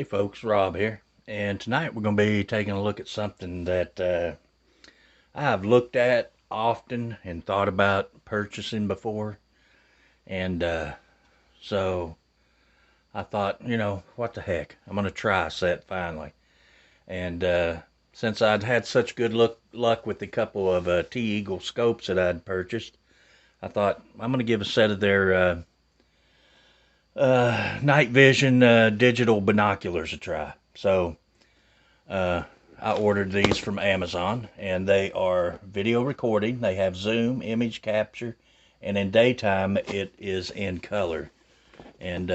Hey folks, Rob here, and tonight we're going to be taking a look at something that I've looked at often and thought about purchasing before, and so I thought, what the heck, I'm going to try a set finally. And since I'd had such good luck with the couple of T-Eagle scopes that I'd purchased, I thought I'm going to give a set of their night vision digital binoculars a try. So Uh, I ordered these from Amazon, and they are video recording. They have zoom, image capture, and in daytime it is in color. And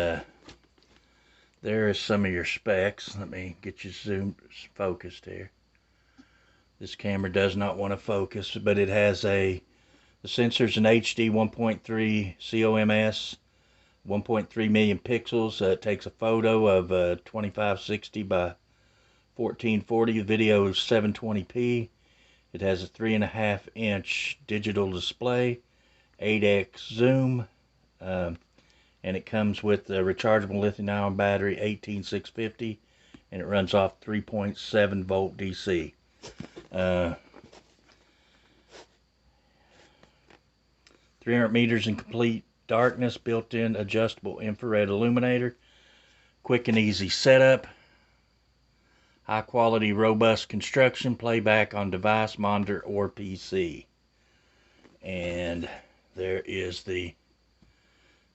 there is some of your specs. Let me get you zoomed, focused here. This camera does not want to focus, but it has the sensor's an HD 1.3 COMS, 1.3 million pixels. It takes a photo of 2560 by 1440. The video is 720p. It has a 3.5-inch digital display, 8x zoom, and it comes with a rechargeable lithium-ion battery, 18650, and it runs off 3.7 volt DC. 300 meters in complete darkness, built-in adjustable infrared illuminator, quick and easy setup, high quality robust construction, playback on device, monitor, or PC. And there is the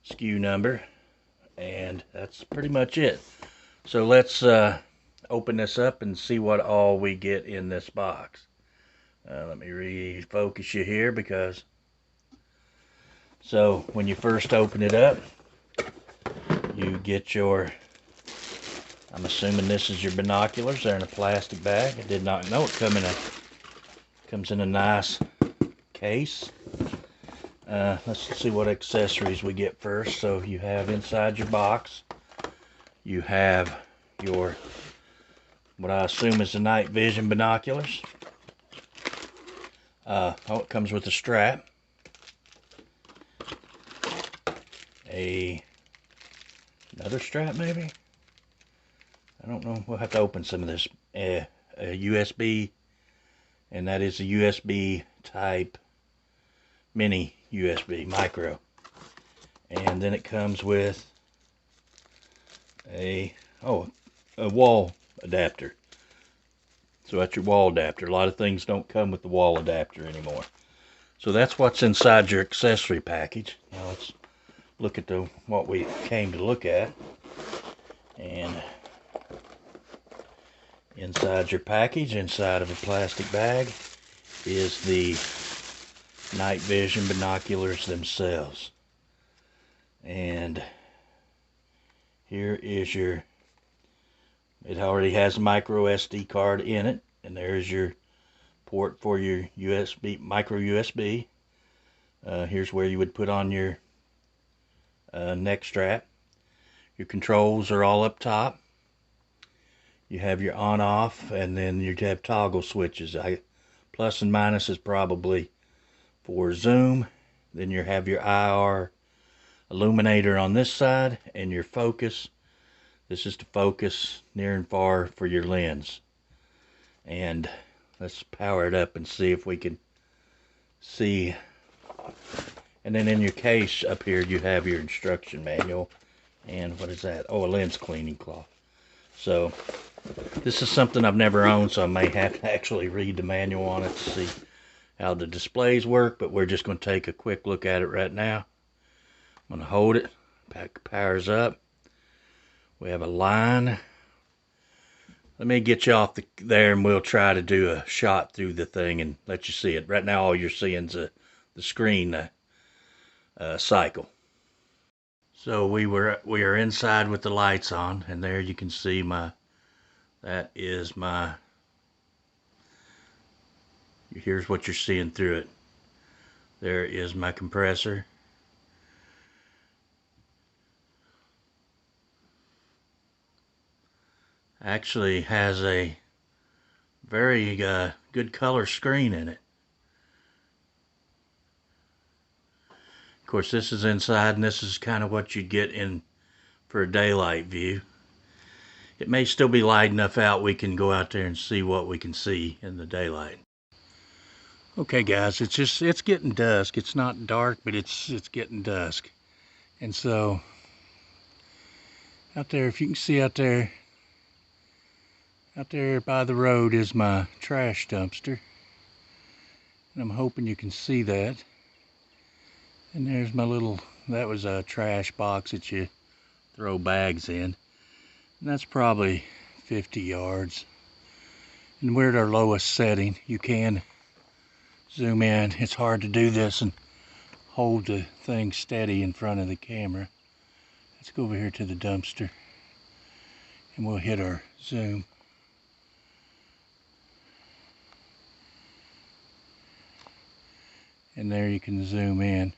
SKU number, and that's pretty much it. So let's open this up and see what all we get in this box. Let me refocus you here, because so when you first open it up, you get your, I'm assuming this is your binoculars. They're in a plastic bag. I did not know it comes in a nice case. Let's see what accessories we get first. So you have inside your box, you have your, what I assume is the night vision binoculars. It comes with a strap, another strap maybe. I don't know. We'll have to open some of this. A USB, and that is a USB type mini USB micro. And then it comes with a wall adapter. So that's your wall adapter. A lot of things don't come with the wall adapter anymore. So that's what's inside your accessory package. Now let's look at what we came to look at. And inside your package, inside of a plastic bag, is the night vision binoculars themselves. And here is your, it already has a micro SD card in it, and there's your port for your USB, micro USB. Here's where you would put on your neck strap. Your controls are all up top. You have your on off, and then you have toggle switches. Plus and minus is probably for zoom. Then you have your IR illuminator on this side, and your focus. This is to focus near and far for your lens. And let's power it up and see if we can see. And then in your case up here you have your instruction manual, and what is that? Oh, a lens cleaning cloth. So this is something I've never owned, so I may have to actually read the manual on it to see how the displays work, but we're just going to take a quick look at it right now. I'm going to hold it, powers up. We have a line. Let me get you off there, and we'll try to do a shot through the thing and let you see it. Right now all you're seeing is the screen cycle. So we are inside with the lights on, and there you can see here's what you're seeing through it. There is my compressor. Actually has a very good color screen in it. Of course, this is inside, and this is kind of what you get in for a daylight view. it may still be light enough out we can go out there and see what we can see in the daylight. Okay guys, it's getting dusk. It's not dark, but it's getting dusk. And so out there, if you can see out there by the road is my trash dumpster. And I'm hoping you can see that. And there's my little, that was a trash box that you throw bags in. And that's probably 50 yards. And we're at our lowest setting. You can zoom in. It's hard to do this and hold the thing steady in front of the camera. Let's go over here to the dumpster and we'll hit our zoom. And there you can zoom in.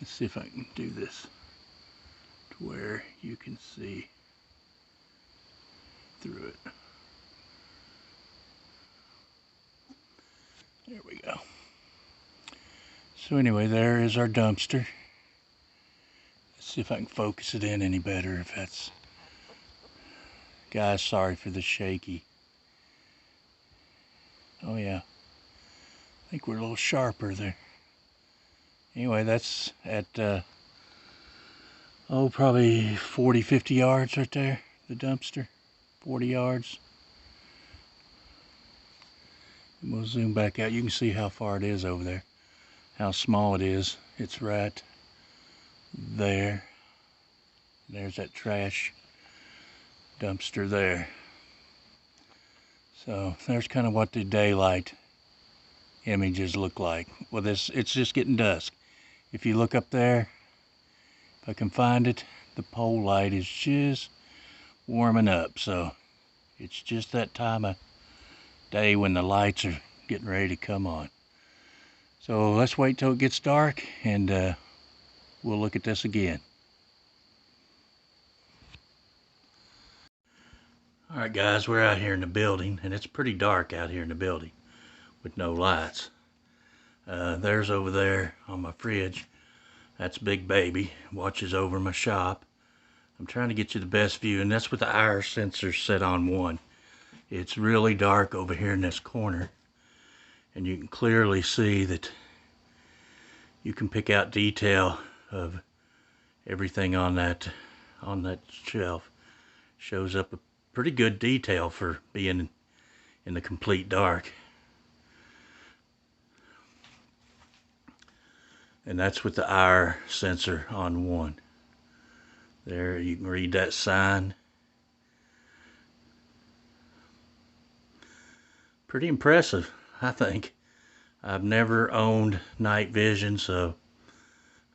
Let's see if I can do this to where you can see through it. There we go. So anyway, there is our dumpster. Let's see if I can focus it in any better. If that's, guys, sorry for the shaky. Oh yeah, I think we're a little sharper there. Anyway, that's at probably 40-50 yards right there, the dumpster. 40 yards. And we'll zoom back out. You can see how far it is over there, how small it is. It's right there. There's that trash dumpster there. So there's kind of what the daylight images look like. Well, it's just getting dusk. If you look up there, if I can find it, the pole light is just warming up. So it's just that time of day when the lights are getting ready to come on. So let's wait till it gets dark and we'll look at this again. Alright guys, we're out here in the building and it's pretty dark out here in the building with no lights. There's over there on my fridge, that's Big Baby, watches over my shop. I'm trying to get you the best view, and that's with the IR sensor set on 1. It's really dark over here in this corner, and you can clearly see that you can pick out detail of everything on that shelf. Shows up a pretty good detail for being in the complete dark. And that's with the IR sensor on 1. There, you can read that sign. Pretty impressive, I think. I've never owned night vision, so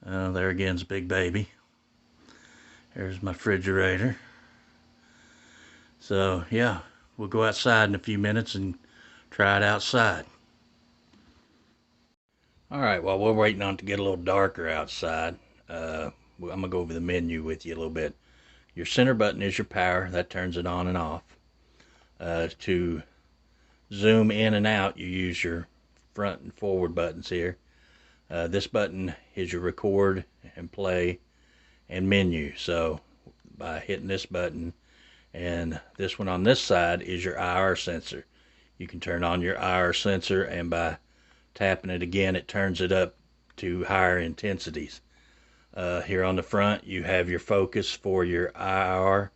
there again's Big Baby. There's my refrigerator. So yeah, we'll go outside in a few minutes and try it outside. Alright, while we're waiting on it to get a little darker outside, I'm going to go over the menu with you a little bit. Your center button is your power. That turns it on and off. To zoom in and out, you use your front and forward buttons here. This button is your record and play and menu. So by hitting this button, and this one on this side is your IR sensor. You can turn on your IR sensor, and by tapping it again, it turns it up to higher intensities. Here on the front, you have your focus for your IR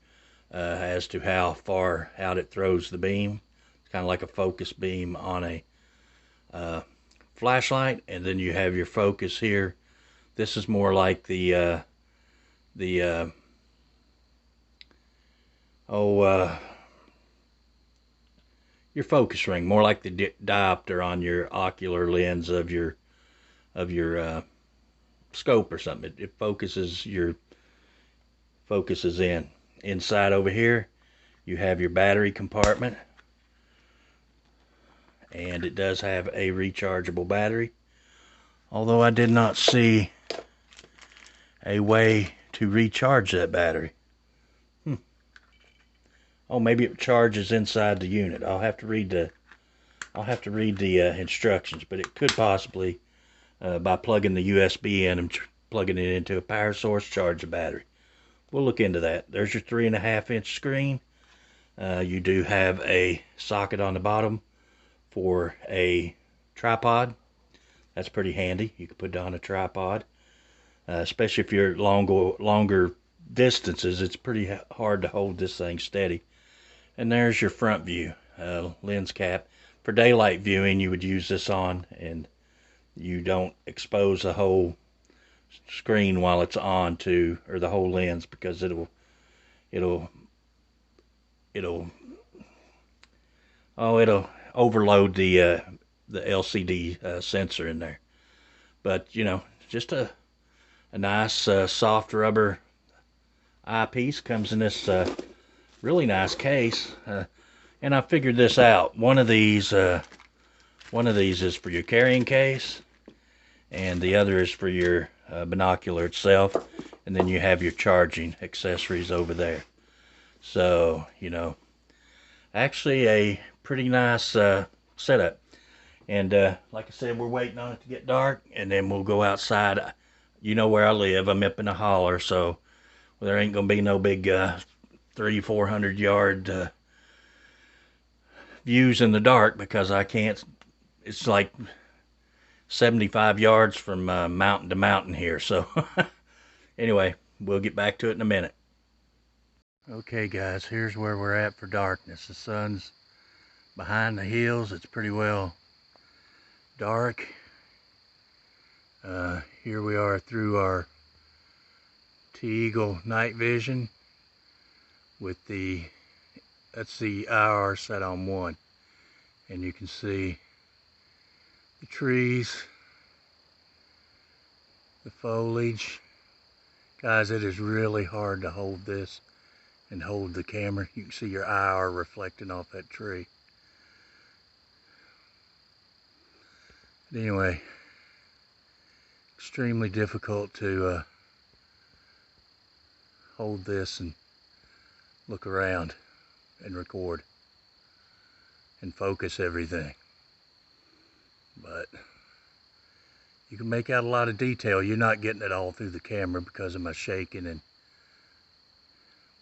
as to how far out it throws the beam. It's kind of like a focus beam on a flashlight. And then you have your focus here. This is more like your focus ring, more like the diopter on your ocular lens of your scope or something. It focuses in. Inside over here, you have your battery compartment, and it does have a rechargeable battery. Although I did not see a way to recharge that battery. Oh, maybe it charges inside the unit. I'll have to read the instructions, but it could possibly by plugging the USB in and plugging it into a power source, charge the battery. we'll look into that. There's your 3.5-inch screen. You do have a socket on the bottom for a tripod. That's pretty handy. You can put it on a tripod, especially if you're at longer distances. It's pretty hard to hold this thing steady. And there's your front view lens cap. For daylight viewing, you would use this on, and you don't expose the whole screen while it's on to, or the whole lens, because it'll overload the LCD sensor in there. But you know, just a nice soft rubber eyepiece. Comes in this really nice case, and I figured this out. One of these is for your carrying case, and the other is for your binocular itself, and then you have your charging accessories over there. So, you know, actually a pretty nice setup. And like I said, we're waiting on it to get dark, and then we'll go outside. You know where I live. I'm up in a holler, so there ain't gonna be no big 300-400 yard views in the dark, because I can't. It's like 75 yards from mountain to mountain here. So anyway, we'll get back to it in a minute. Okay guys, here's where we're at for darkness. The sun's behind the hills. It's pretty well dark. Here we are through our T-Eagle night vision with that's the IR set on 1, and you can see the trees, the foliage. Guys, it is really hard to hold this and hold the camera. You can see your IR reflecting off that tree. But anyway, extremely difficult to hold this and look around and record and focus everything. But you can make out a lot of detail. You're not getting it all through the camera because of my shaking.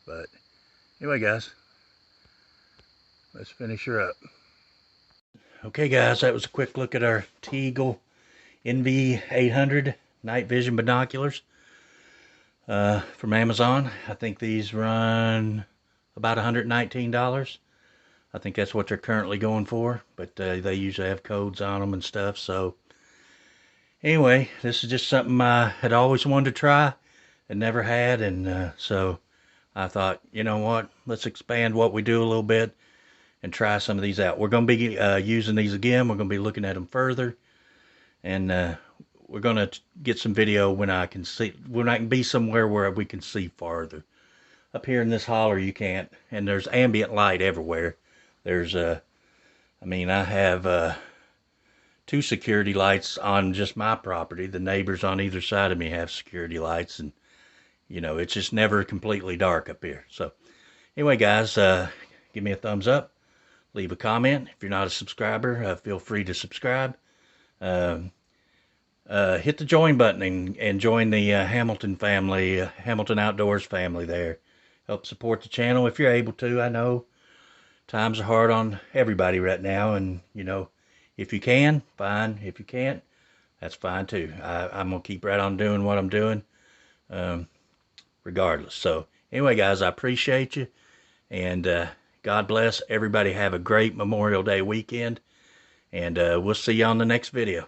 But anyway guys, let's finish her up. Okay guys, that was a quick look at our T-Eagle NV800 night vision binoculars from Amazon. I think these run about $119. I think that's what they're currently going for, but they usually have codes on them and stuff. So anyway, this is just something I had always wanted to try and never had, and so I thought, you know what, let's expand what we do a little bit and try some of these out. We're going to be using these again. We're going to be looking at them further, and we're going to get some video when I can see, when I can be somewhere where we can see farther. Up here in this holler you can't, and there's ambient light everywhere. There's I mean, I have 2 security lights on just my property. The neighbors on either side of me have security lights, and you know, it's just never completely dark up here. So anyway guys, give me a thumbs up, leave a comment. If you're not a subscriber, feel free to subscribe. Hit the join button and join the Hamilton family, Hamilton Outdoors family there. Help support the channel if you're able to. I know times are hard on everybody right now, and you know, if you can, fine. If you can't, that's fine too. I'm gonna keep right on doing what I'm doing, regardless. So anyway guys, I appreciate you, and God bless everybody. Have a great Memorial Day weekend, and we'll see you on the next video.